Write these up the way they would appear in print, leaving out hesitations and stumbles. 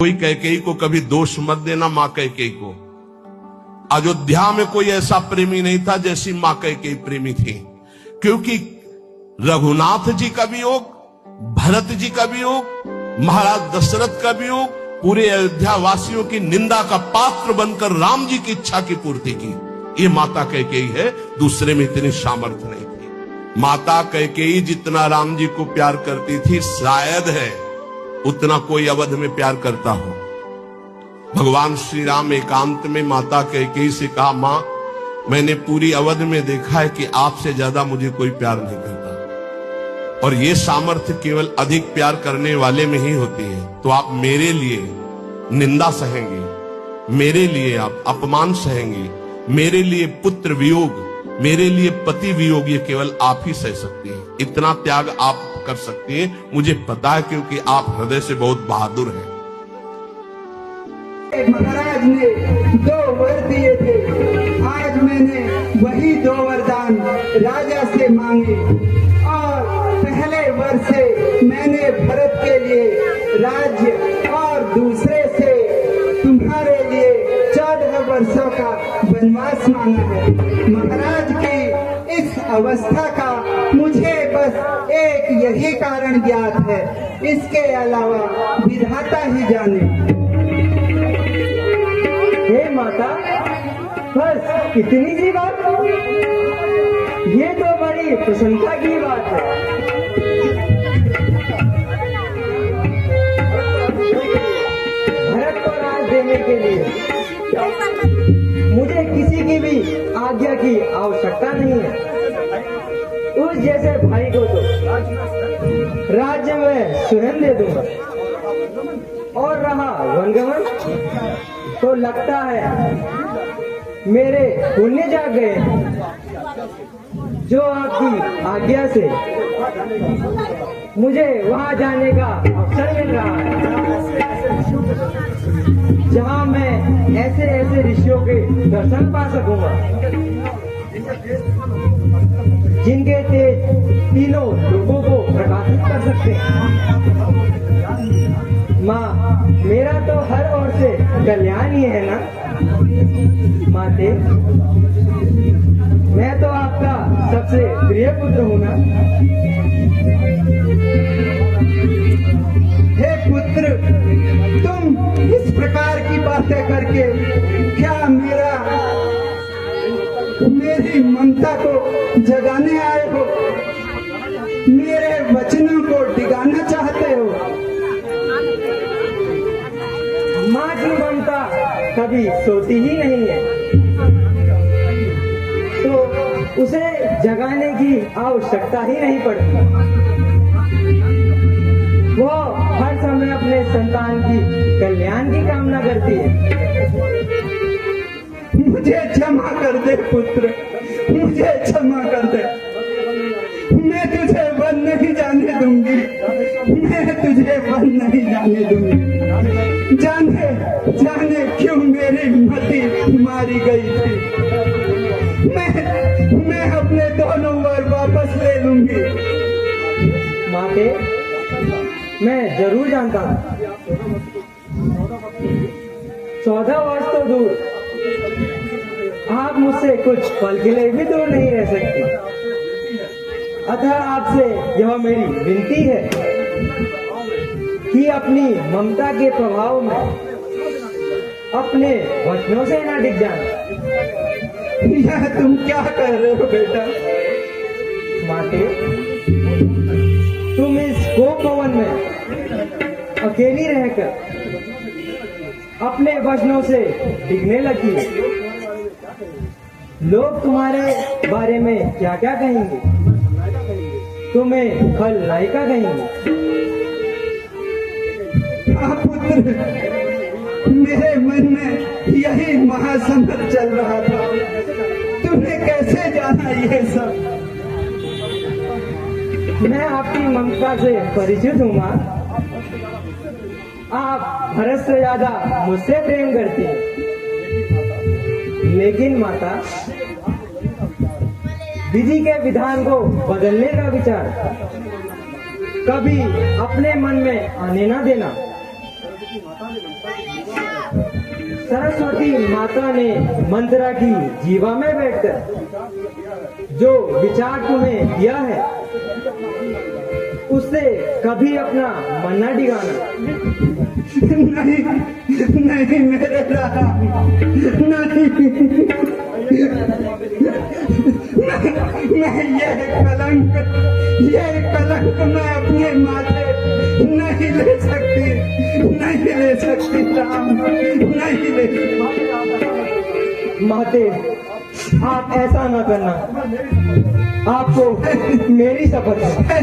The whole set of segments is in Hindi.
कोई कैकेयी को कभी दोष मत देना मां कैकेयी को। अयोध्या में कोई ऐसा प्रेमी नहीं था जैसी मां कैकेयी प्रेमी थी, क्योंकि रघुनाथ जी का वियोग, भरत जी का वियोग, महाराज दशरथ का वियोग, पूरे अयोध्या वासियों की निंदा का पात्र बनकर राम जी की इच्छा की पूर्ति की। ये माता कैकेयी है, दूसरे में इतनी सामर्थ्य नहीं थी। माता कैकेयी जितना राम जी को प्यार करती थी, शायद है उतना कोई अवध में प्यार करता हो। भगवान श्री राम एकांत में माता कैकेयी से कहा, मां मैंने पूरी अवध में देखा है कि आपसे ज्यादा मुझे कोई प्यार नहीं करता, और ये सामर्थ्य केवल अधिक प्यार करने वाले में ही होती है। तो आप मेरे लिए निंदा सहेंगे, मेरे लिए आप अपमान सहेंगे, मेरे लिए पुत्र वियोग, मेरे लिए पति वियोग, ये केवल आप ही सह सकती हैं। इतना त्याग आप कर सकती हैं, मुझे पता है, क्योंकि आप हृदय से बहुत बहादुर हैं। महाराज ने 2 वर दिए थे, आज मैंने वही 2 वरदान राजा से मांगे। और पहले वर से मैंने भरत के लिए राज्य और दूसरे से तुम्हारे लिए 14 वर्षों का वनवास मांगा है। महाराज की इस अवस्था का मुझे बस एक यही कारण ज्ञात है, इसके अलावा विधाता ही जाने। हे माता, बस इतनी सी बात? ये तो बड़ी प्रसन्नता की बात है। भरत को राज देने के लिए मुझे किसी की भी आज्ञा की आवश्यकता नहीं है। उस जैसे भाई को तो राज्य में स्वयं दे दूंगा। और रहा वनगमन, तो लगता है मेरे पुण्य जाग गए, जो आपकी आज्ञा से मुझे वहां जाने का अवसर मिल रहा है, जहां मैं ऐसे ऐसे ऋषियों के दर्शन पा सकूंगा, जिनके तेज तीनों लोगों को प्रकाशित कर सकते हैं। माँ, मेरा तो हर ओर से कल्याण ही है ना माते। मैं तो आपका सबसे प्रिय पुत्र हूँ ना। हे पुत्र, तुम इस प्रकार की बातें करके क्या मेरी ममता को जगाने आए हो? मेरे वचनों को डिगाना चाहते हो? माँ की ममता कभी सोती ही नहीं है, तो उसे जगाने की आवश्यकता ही नहीं पड़ती। वो हर समय अपने संतान की कल्याण की कामना करती है। मुझे क्षमा कर दे पुत्र, मुझे क्षमा कर दे। मैं तुझे वन नहीं जाने दूंगी, मैं तुझे वन नहीं जाने दूंगी। जाने क्यों मेरी मति मारी गई थी। मैं अपने दोनों वर वापस ले लूंगी। माते, मैं जरूर जानता हूँ 14 वर्ष तो दूर, आप मुझसे कुछ पल के लिए भी दूर नहीं रह सकती। अतः आपसे यह मेरी विनती है कि अपनी ममता के प्रभाव में अपने वचनों से न डिग जाना। यह तुम क्या कह रहे हो बेटा? माते, तुम इस गोप भवन में अकेली रहकर अपने वचनों से डिगने लगी है। लोग तुम्हारे बारे में क्या क्या कहेंगे, तुम्हें फल नायिका कहेंगे। हाँ पुत्र, मेरे मन में यही महासमर चल रहा था। तुमने कैसे जाना ये सब? मैं आपकी ममता से परिचित हूँ माँ। आप भरत से ज्यादा मुझसे प्रेम करती हैं। लेकिन माता, विधि के विधान को बदलने का विचार कभी अपने मन में आने ना देना। सरस्वती माता ने मंत्रा की जीवा में बैठकर जो विचार तुम्हें दिया है उससे कभी अपना मन न डिगाना। नहीं मेरे राम, नहीं। मैं यह कलंक मैं अपने माथे नहीं ले सकती, नहीं ले सकती राम, नहीं ले। माते, आप ऐसा न करना, आपको मेरी शपथ है।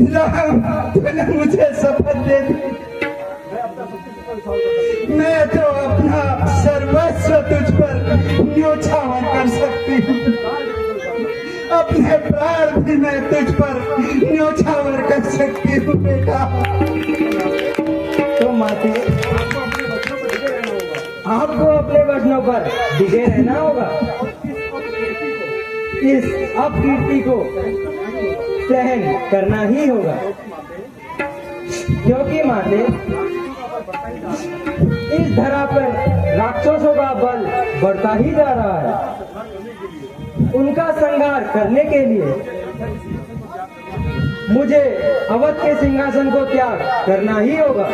राम, तूने मुझे शपथ दे दी, मैं तो अपना सर्वस्व तुझ पर न्योछावर कर सकती हूँ, अपने प्राण भी मैं तुझ पर न्योछावर कर सकती हूँ बेटा। तो माते, आपको अपने वचनों पर डिगे रहना होगा, इस अपकीर्ति को सहन करना ही होगा, क्योंकि माते इस धरा पर राक्षसों का बल बढ़ता ही जा रहा है। उनका संहार करने के लिए मुझे अवध के सिंहासन को त्याग करना ही होगा।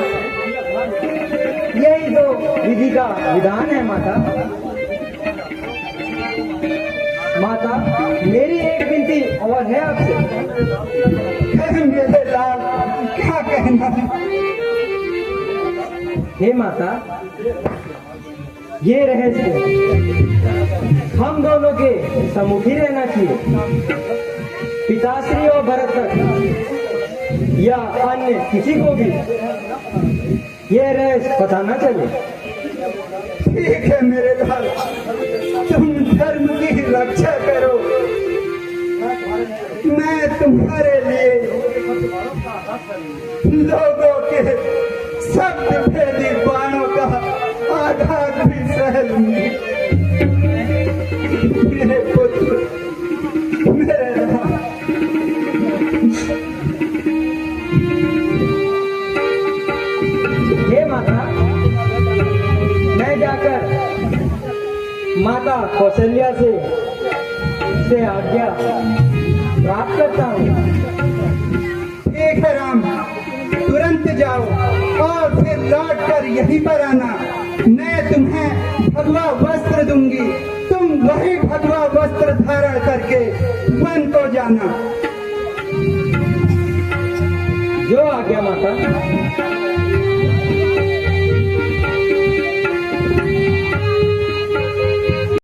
यही तो विधि का विधान है माता। माता, मेरी एक विनती और है आपसे। मेरे लाल, क्या कहना है? हे माता, ये रहस्य हम दोनों के सम्मुख ही रहना चाहिए, पिताश्री और भरत तक या अन्य किसी को भी ये रहस्य पता न चले। ठीक है मेरे लाल, तुम धर्म की रक्षा करो, मैं तुम्हारे लिए लोगों के शब्द भेदी बाणों का आघात भी सह लूंगी। मेरे पुत्र, मेरे राम, हे माता, मैं जाकर माता कौशल्या से आज्ञा प्राप्त करता हूँ। ठीक है राम, तुरंत जाओ और फिर लौट कर यहीं पर आना। मैं तुम्हें भगवा वस्त्र दूंगी, तुम वही भगवा वस्त्र धारण करके वन को जाना। जो आज्ञा माता।